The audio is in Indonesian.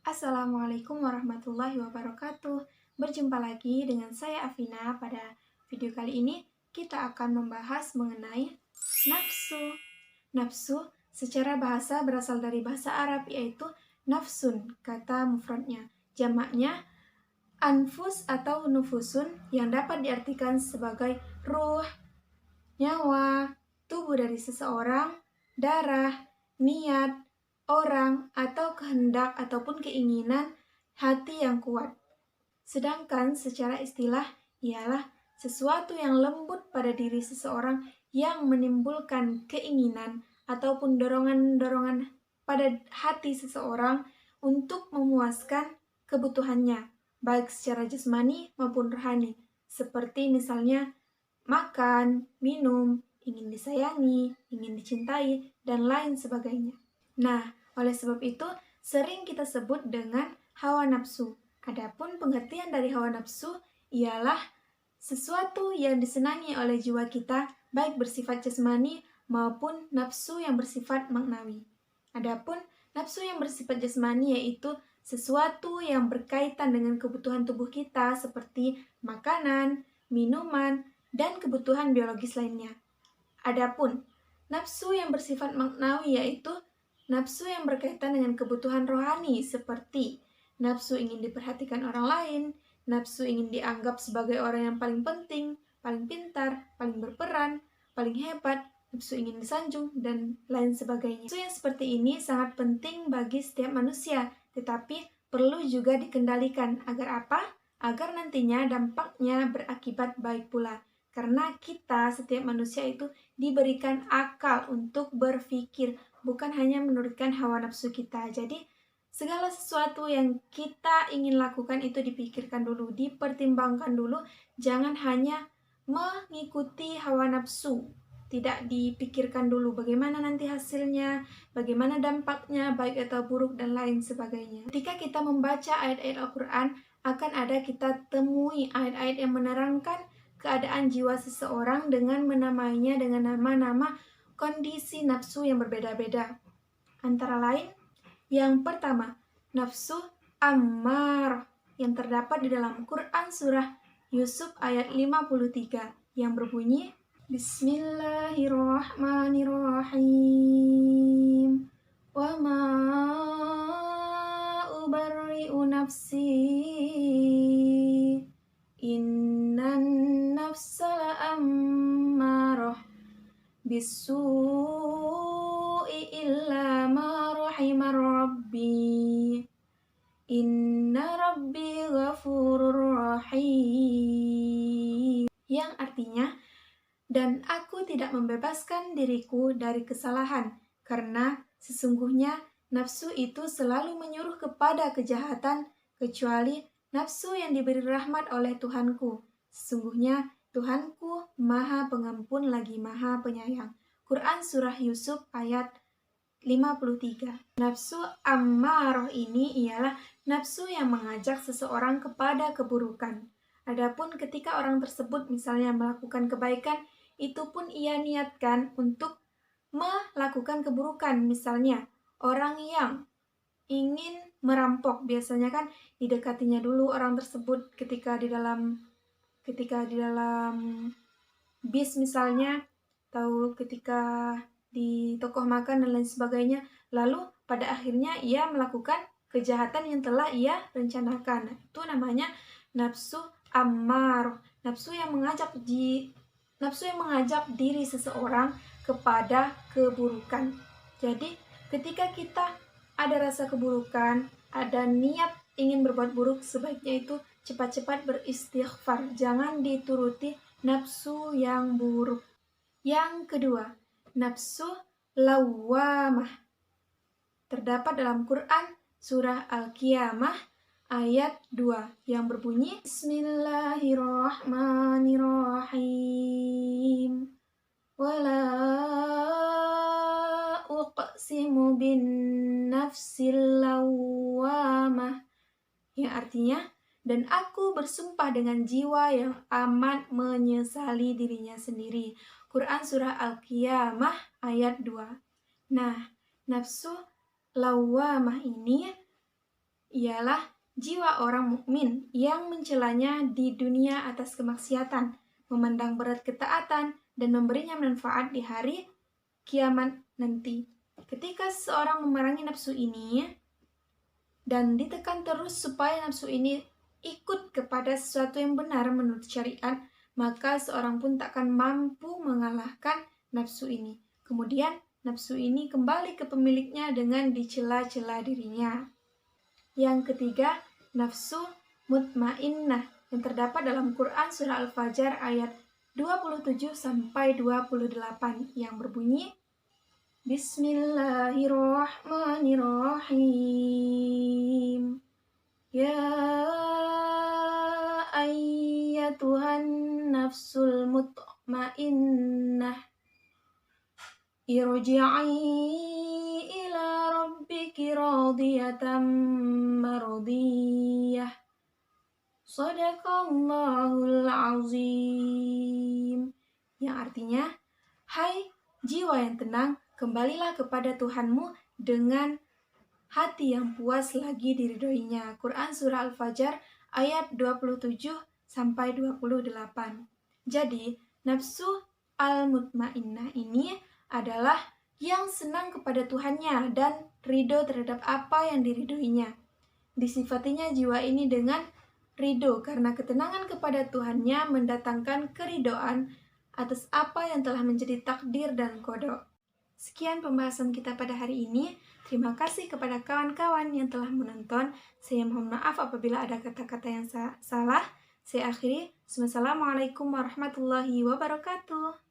Assalamualaikum warahmatullahi wabarakatuh. Berjumpa lagi dengan saya Afina. Pada video kali ini kita akan membahas mengenai nafsu. Nafsu secara bahasa berasal dari bahasa Arab yaitu nafsun, kata mufradnya. Jamaknya anfus atau nufusun yang dapat diartikan sebagai ruh, nyawa, tubuh dari seseorang, darah, niat, orang, atau kehendak ataupun keinginan hati yang kuat. Sedangkan secara istilah ialah sesuatu yang lembut pada diri seseorang yang menimbulkan keinginan ataupun dorongan-dorongan pada hati seseorang untuk memuaskan kebutuhannya, baik secara jasmani maupun rohani, seperti misalnya makan, minum, ingin disayangi, ingin dicintai, dan lain sebagainya. Nah, oleh sebab itu, sering kita sebut dengan hawa nafsu. Adapun pengertian dari hawa nafsu ialah sesuatu yang disenangi oleh jiwa kita, baik bersifat jasmani maupun nafsu yang bersifat maknawi. Adapun nafsu yang bersifat jasmani yaitu sesuatu yang berkaitan dengan kebutuhan tubuh kita seperti makanan, minuman, dan kebutuhan biologis lainnya. Adapun nafsu yang bersifat maknawi yaitu nafsu yang berkaitan dengan kebutuhan rohani seperti nafsu ingin diperhatikan orang lain, nafsu ingin dianggap sebagai orang yang paling penting, paling pintar, paling berperan, paling hebat, nafsu ingin disanjung, dan lain sebagainya. Nafsu yang seperti ini sangat penting bagi setiap manusia, tetapi perlu juga dikendalikan. Agar apa? Agar nantinya dampaknya berakibat baik pula. Karena kita, setiap manusia itu diberikan akal untuk berpikir, bukan hanya menurutkan hawa nafsu kita. Jadi, segala sesuatu yang kita ingin lakukan itu dipikirkan dulu, dipertimbangkan dulu, jangan hanya mengikuti hawa nafsu. Tidak dipikirkan dulu bagaimana nanti hasilnya, bagaimana dampaknya, baik atau buruk, dan lain sebagainya. Ketika kita membaca ayat-ayat Al-Quran, akan ada kita temui ayat-ayat yang menerangkan keadaan jiwa seseorang dengan menamainya dengan nama-nama kondisi nafsu yang berbeda-beda. Antara lain, yang pertama, nafsu ammar yang terdapat di dalam Quran surah Yusuf ayat 53 yang berbunyi Bismillahirrahmanirrahim. Wa ma ubarri'u nafsi innan nafsa la'ammarah bisu'i illa ma rahimar rabbi inna rabbi ghafurur rahim, yang artinya, dan aku tidak membebaskan diriku dari kesalahan karena sesungguhnya nafsu itu selalu menyuruh kepada kejahatan kecuali nafsu yang diberi rahmat oleh Tuhanku. Sesungguhnya Tuhanku Maha Pengampun lagi Maha Penyayang. Quran Surah Yusuf ayat 53. Nafsu ammaroh ini ialah nafsu yang mengajak seseorang kepada keburukan. Adapun ketika orang tersebut misalnya melakukan kebaikan, itu pun ia niatkan untuk melakukan keburukan. Misalnya, orang yang ingin merampok, biasanya kan didekatinya dulu orang tersebut ketika di dalam bis misalnya, atau ketika di toko makan dan lain sebagainya, lalu pada akhirnya ia melakukan kejahatan yang telah ia rencanakan. Itu namanya nafsu ammar, nafsu yang mengajak diri seseorang kepada keburukan. Jadi ketika kita ada rasa keburukan, ada niat ingin berbuat buruk, sebaiknya itu cepat-cepat beristighfar, jangan dituruti nafsu yang buruk. Yang kedua, nafsu lawwamah terdapat dalam Quran surah Al-Qiyamah ayat 2 yang berbunyi Bismillahirrahmanirrahim. Wala uqsimu bin nafsil lawwamah, yang artinya, dan aku bersumpah dengan jiwa yang amat menyesali dirinya sendiri. Quran Surah Al-Qiyamah ayat 2. Nah, nafsu lawwamah ini ialah jiwa orang mukmin yang mencelanya di dunia atas kemaksiatan, memandang berat ketaatan, dan memberinya manfaat di hari kiamat nanti. Ketika seseorang memerangi nafsu ini dan ditekan terus supaya nafsu ini ikut kepada sesuatu yang benar menurut syariat, maka seorang pun takkan mampu mengalahkan nafsu ini. Kemudian nafsu ini kembali ke pemiliknya dengan dicela-cela dirinya. Yang ketiga, nafsu mutmainnah yang terdapat dalam Quran surah Al-Fajr ayat 27 sampai 28 yang berbunyi Bismillahirrahmanirrahim. Ya ayyatuhan nafsul mutmainnah irji'i ila rabbiki radiyatan mardiyah. Shadaqallahul azim. Yang artinya, hai jiwa yang tenang, kembalilah kepada Tuhanmu dengan hati yang puas lagi diridhoinya. Quran surah Al-Fajr ayat 27 sampai 28. Jadi, nafsu al-mutmainnah ini adalah yang senang kepada Tuhannya dan ridho terhadap apa yang diridhoinya. Disifatinya jiwa ini dengan ridho karena ketenangan kepada Tuhannya mendatangkan keridhoan atas apa yang telah menjadi takdir dan qada. Sekian pembahasan kita pada hari ini. Terima kasih kepada kawan-kawan yang telah menonton. Saya mohon maaf apabila ada kata-kata yang salah. Saya akhiri. Wassalamualaikum warahmatullahi wabarakatuh.